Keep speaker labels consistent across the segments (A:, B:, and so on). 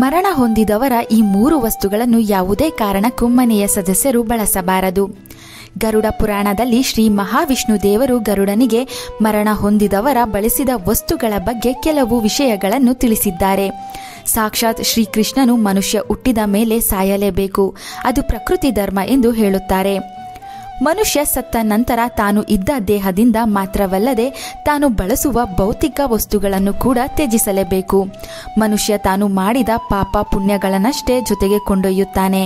A: ಮರಣ ಹೊಂದಿದವರ ಈ 3 ವಸ್ತುಗಳನ್ನು ಯಾವುದೇ ಕಾರಣಕ್ಕೂ ಮನೆಯ ಸದಸ್ಯರು ಬಳಸಬಾರದು. ಗರುಡ ಪುರಾಣದಲ್ಲಿ ಶ್ರೀ ಮಹಾವಿಷ್ಣು ದೇವರು ಗರುಡನಿಗೆ ಮರಣ ಹೊಂದಿದವರ ಬಳಸಿದ ವಸ್ತುಗಳ ಬಗ್ಗೆ ಕೆಲವು ವಿಷಯಗಳನ್ನು ತಿಳಿಸಿದ್ದಾರೆ. ಸಾಕ್ಷಾತ್ ಶ್ರೀಕೃಷ್ಣನು ಮನುಷ್ಯ ಹುಟ್ಟಿದ ಮೇಲೆ ಸಾಯಲೇಬೇಕು, ಅದು ಪ್ರಕೃತಿ ಧರ್ಮ ಎಂದು ಹೇಳುತ್ತಾರೆ. ಮನುಷ್ಯ ಸತ್ತ ನಂತರ ತಾನು ಇದ್ದ ದೇಹದಿಂದ ಮಾತ್ರವಲ್ಲದೆ ತಾನು ಬಳಸುವ ಭೌತಿಕ ವಸ್ತುಗಳನ್ನು ಕೂಡ ತ್ಯಜಿಸಲೇಬೇಕು. ಮನುಷ್ಯ ತಾನು ಮಾಡಿದ ಪಾಪ ಪುಣ್ಯಗಳನ್ನಷ್ಟೇ ಜೊತೆಗೆ ಕೊಂಡೊಯ್ಯುತ್ತಾನೆ.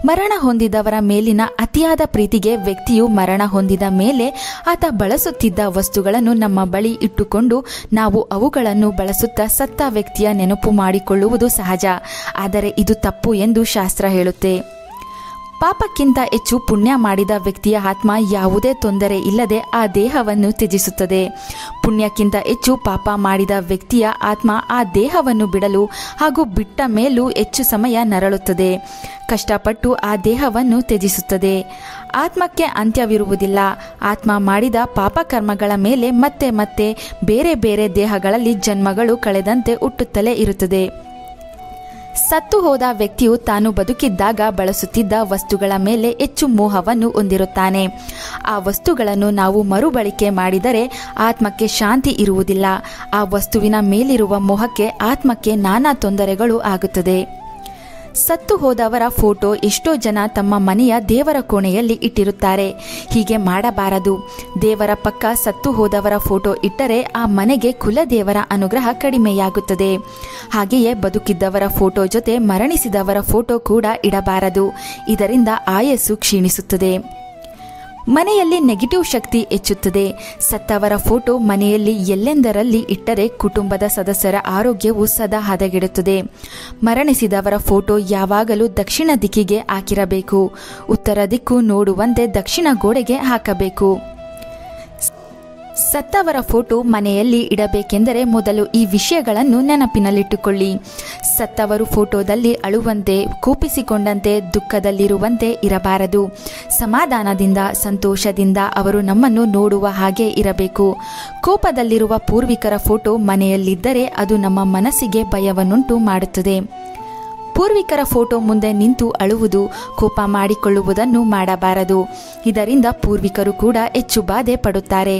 A: ಮರಣ ಹೊಂದಿದವರ ಮೇಲಿನ ಅತಿಯಾದ ಪ್ರೀತಿಗೆ ವ್ಯಕ್ತಿಯು ಮರಣ ಹೊಂದಿದ ಮೇಲೆ ಆತ ಬಳಸುತ್ತಿದ್ದ ವಸ್ತುಗಳನ್ನು ನಮ್ಮ ಬಳಿ ಇಟ್ಟುಕೊಂಡು ನಾವು ಅವುಗಳನ್ನು ಬಳಸುತ್ತಾ ಸತ್ತ ವ್ಯಕ್ತಿಯ ನೆನಪು ಮಾಡಿಕೊಳ್ಳುವುದು ಸಹಜ. ಆದರೆ ಇದು ತಪ್ಪು ಎಂದು ಶಾಸ್ತ್ರ ಹೇಳುತ್ತೆ. ಪಾಪಕ್ಕಿಂತ ಹೆಚ್ಚು ಪುಣ್ಯ ಮಾಡಿದ ವ್ಯಕ್ತಿಯ ಆತ್ಮ ಯಾವುದೇ ತೊಂದರೆ ಇಲ್ಲದೆ ಆ ದೇಹವನ್ನು ತ್ಯಜಿಸುತ್ತದೆ. ಪುಣ್ಯಕ್ಕಿಂತ ಹೆಚ್ಚು ಪಾಪ ಮಾಡಿದ ವ್ಯಕ್ತಿಯ ಆತ್ಮ ಆ ದೇಹವನ್ನು ಬಿಡಲು ಹಾಗೂ ಬಿಟ್ಟ ಮೇಲೂ ಹೆಚ್ಚು ಸಮಯ ನರಳುತ್ತದೆ. ಕಷ್ಟಪಟ್ಟು ಆ ದೇಹವನ್ನು ತ್ಯಜಿಸುತ್ತದೆ. ಆತ್ಮಕ್ಕೆ ಅಂತ್ಯವಿರುವುದಿಲ್ಲ. ಆತ್ಮ ಮಾಡಿದ ಪಾಪಕರ್ಮಗಳ ಮೇಲೆ ಮತ್ತೆ ಮತ್ತೆ ಬೇರೆ ಬೇರೆ ದೇಹಗಳಲ್ಲಿ ಜನ್ಮಗಳು ಕಳೆದಂತೆ ಹುಟ್ಟುತ್ತಲೇ ಇರುತ್ತದೆ. ಸತ್ತು ಹೋದ ವ್ಯಕ್ತಿಯು ತಾನು ಬದುಕಿದ್ದಾಗ ಬಳಸುತ್ತಿದ್ದ ವಸ್ತುಗಳ ಮೇಲೆ ಹೆಚ್ಚು ಮೋಹವನ್ನು ಹೊಂದಿರುತ್ತಾನೆ. ಆ ವಸ್ತುಗಳನ್ನು ನಾವು ಮರುಬಳಕೆ ಮಾಡಿದರೆ ಆತ್ಮಕ್ಕೆ ಶಾಂತಿ ಇರುವುದಿಲ್ಲ. ಆ ವಸ್ತುವಿನ ಮೇಲಿರುವ ಮೋಹಕ್ಕೆ ಆತ್ಮಕ್ಕೆ ನಾನಾ ತೊಂದರೆಗಳು ಆಗುತ್ತದೆ. ಸತ್ತು ಹೋದವರ ಫೋಟೋ ಎಷ್ಟೋ ಜನ ತಮ್ಮ ಮನೆಯ ದೇವರ ಕೋಣೆಯಲ್ಲಿ ಇಟ್ಟಿರುತ್ತಾರೆ. ಹೀಗೆ ಮಾಡಬಾರದು. ದೇವರ ಪಕ್ಕ ಸತ್ತು ಹೋದವರ ಫೋಟೋ ಇಟ್ಟರೆ ಆ ಮನೆಗೆ ಕುಲದೇವರ ಅನುಗ್ರಹ ಕಡಿಮೆಯಾಗುತ್ತದೆ. ಹಾಗೆಯೇ ಬದುಕಿದ್ದವರ ಫೋಟೋ ಜೊತೆ ಮರಣಿಸಿದವರ ಫೋಟೋ ಕೂಡ ಇಡಬಾರದು. ಇದರಿಂದ ಆಯಸ್ಸು ಕ್ಷೀಣಿಸುತ್ತದೆ. ಮನೆಯಲ್ಲಿ ನೆಗೆಟಿವ್ ಶಕ್ತಿ ಹೆಚ್ಚುತ್ತದೆ. ಸತ್ತವರ ಫೋಟೋ ಮನೆಯಲ್ಲಿ ಎಲ್ಲೆಂದರಲ್ಲಿ ಇಟ್ಟರೆ ಕುಟುಂಬದ ಸದಸ್ಯರ ಆರೋಗ್ಯವು ಸದಾ ಹದಗೆಡುತ್ತದೆ. ಮರಣಿಸಿದವರ ಫೋಟೋ ಯಾವಾಗಲೂ ದಕ್ಷಿಣ ದಿಕ್ಕಿಗೆ ಹಾಕಿರಬೇಕು. ಉತ್ತರ ದಿಕ್ಕು ನೋಡುವಂತೆ ದಕ್ಷಿಣ ಗೋಡೆಗೆ ಹಾಕಬೇಕು. ಸತ್ತವರ ಫೋಟೋ ಮನೆಯಲ್ಲಿ ಇಡಬೇಕೆಂದರೆ ಮೊದಲು ಈ ವಿಷಯಗಳನ್ನು ನೆನಪಿನಲ್ಲಿಟ್ಟುಕೊಳ್ಳಿ. ಸತ್ತವರು ಫೋಟೋದಲ್ಲಿ ಅಳುವಂತೆ, ಕೋಪಿಸಿಕೊಂಡಂತೆ, ದುಃಖದಲ್ಲಿರುವಂತೆ ಇರಬಾರದು. ಸಮಾಧಾನದಿಂದ, ಸಂತೋಷದಿಂದ ಅವರು ನಮ್ಮನ್ನು ನೋಡುವ ಹಾಗೆ ಇರಬೇಕು. ಕೋಪದಲ್ಲಿರುವ ಪೂರ್ವಿಕರ ಫೋಟೋ ಮನೆಯಲ್ಲಿದ್ದರೆ ಅದು ನಮ್ಮ ಮನಸ್ಸಿಗೆ ಭಯವನ್ನುಂಟು ಮಾಡುತ್ತದೆ. ಪೂರ್ವಿಕರ ಫೋಟೋ ಮುಂದೆ ನಿಂತು ಅಳುವುದು, ಕೋಪ ಮಾಡಿಕೊಳ್ಳುವುದನ್ನು ಮಾಡಬಾರದು. ಇದರಿಂದ ಪೂರ್ವಿಕರು ಕೂಡ ಹೆಚ್ಚು ಬಾಧೆ ಪಡುತ್ತಾರೆ.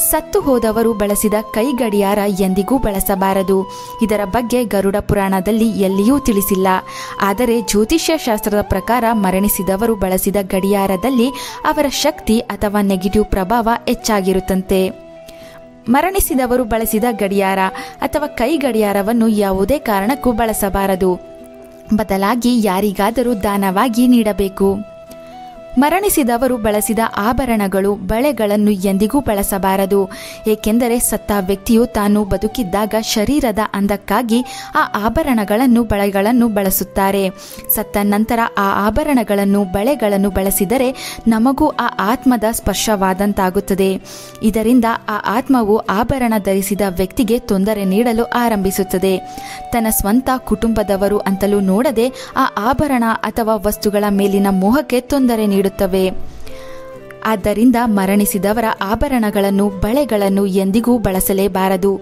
A: ಸತ್ತು ಹೋದವರು ಬಳಸಿದ ಕೈ ಗಡಿಯಾರ ಎಂದಿಗೂ ಬಳಸಬಾರದು. ಇದರ ಬಗ್ಗೆ ಗರುಡ ಪುರಾಣದಲ್ಲಿ ಎಲ್ಲಿಯೂ ತಿಳಿಸಿಲ್ಲ. ಆದರೆ ಜ್ಯೋತಿಷ್ಯ ಶಾಸ್ತ್ರದ ಪ್ರಕಾರ ಮರಣಿಸಿದವರು ಬಳಸಿದ ಗಡಿಯಾರದಲ್ಲಿ ಅವರ ಶಕ್ತಿ ಅಥವಾ ನೆಗೆಟಿವ್ ಪ್ರಭಾವ ಹೆಚ್ಚಾಗಿರುತ್ತಂತೆ. ಮರಣಿಸಿದವರು ಬಳಸಿದ ಗಡಿಯಾರ ಅಥವಾ ಕೈ ಗಡಿಯಾರವನ್ನು ಯಾವುದೇ ಕಾರಣಕ್ಕೂ ಬಳಸಬಾರದು. ಬದಲಾಗಿ ಯಾರಿಗಾದರೂ ದಾನವಾಗಿ ನೀಡಬೇಕು. ಮರಣಿಸಿದವರು ಬಳಸಿದ ಆಭರಣಗಳು, ಬಳೆಗಳನ್ನು ಎಂದಿಗೂ ಬಳಸಬಾರದು. ಏಕೆಂದರೆ ಸತ್ತ ವ್ಯಕ್ತಿಯು ತಾನು ಬದುಕಿದ್ದಾಗ ಶರೀರದ ಅಂದಕ್ಕಾಗಿ ಆ ಆಭರಣಗಳನ್ನು, ಬಳೆಗಳನ್ನು ಬಳಸುತ್ತಾರೆ. ಸತ್ತ ನಂತರ ಆ ಆಭರಣಗಳನ್ನು, ಬಳೆಗಳನ್ನು ಬಳಸಿದರೆ ನಮಗೂ ಆ ಆತ್ಮದ ಸ್ಪರ್ಶವಾದಂತಾಗುತ್ತದೆ. ಇದರಿಂದ ಆ ಆತ್ಮವು ಆಭರಣ ಧರಿಸಿದ ವ್ಯಕ್ತಿಗೆ ತೊಂದರೆ ನೀಡಲು ಆರಂಭಿಸುತ್ತದೆ. ತನ್ನ ಸ್ವಂತ ಕುಟುಂಬದವರು ಅಂತಲೂ ನೋಡದೆ ಆ ಆಭರಣ ಅಥವಾ ವಸ್ತುಗಳ ಮೇಲಿನ ಮೋಹಕ್ಕೆ ತೊಂದರೆ ನೀಡುತ್ತವೆ. ಆದ್ದರಿಂದ ಮರಣಿಸಿದವರ ಆಭರಣಗಳನ್ನು, ಬಳೆಗಳನ್ನು ಎಂದಿಗೂ ಬಳಸಲೇಬಾರದು.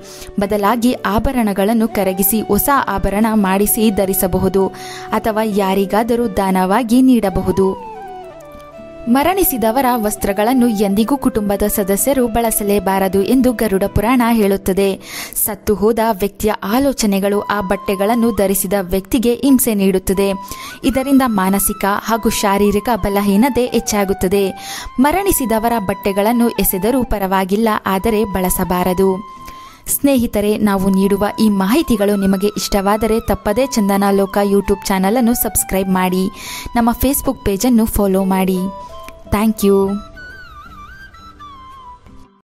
A: ಬದಲಾಗಿ ಆಭರಣಗಳನ್ನು ಕರಗಿಸಿ ಹೊಸ ಆಭರಣ ಮಾಡಿಸಿ ಧರಿಸಬಹುದು ಅಥವಾ ಯಾರಿಗಾದರೂ ದಾನವಾಗಿ ನೀಡಬಹುದು. ಮರಣಿಸಿದವರ ವಸ್ತ್ರಗಳನ್ನು ಎಂದಿಗೂ ಕುಟುಂಬದ ಸದಸ್ಯರು ಬಳಸಲೇಬಾರದು ಎಂದು ಗರುಡ ಪುರಾಣ ಹೇಳುತ್ತದೆ. ಸತ್ತು ಹೋದ ವ್ಯಕ್ತಿಯ ಆಲೋಚನೆಗಳು ಆ ಬಟ್ಟೆಗಳನ್ನು ಧರಿಸಿದ ವ್ಯಕ್ತಿಗೆ ಹಿಂಸೆ ನೀಡುತ್ತದೆ. ಇದರಿಂದ ಮಾನಸಿಕ ಹಾಗೂ ಶಾರೀರಿಕ ಬಲಹೀನತೆ ಹೆಚ್ಚಾಗುತ್ತದೆ. ಮರಣಿಸಿದವರ ಬಟ್ಟೆಗಳನ್ನು ಎಸೆದರೂ ಪರವಾಗಿಲ್ಲ, ಆದರೆ ಬಳಸಬಾರದು. ಸ್ನೇಹಿತರೆ, ನಾವು ನೀಡುವ ಈ ಮಾಹಿತಿಗಳು ನಿಮಗೆ ಇಷ್ಟವಾದರೆ ತಪ್ಪದೇ ಚಂದನ ಲೋಕ ಯೂಟ್ಯೂಬ್ ಚಾನಲನ್ನು ಸಬ್ಸ್ಕ್ರೈಬ್ ಮಾಡಿ. ನಮ್ಮ ಫೇಸ್ಬುಕ್ ಪೇಜನ್ನು ಫಾಲೋ ಮಾಡಿ. Thank you.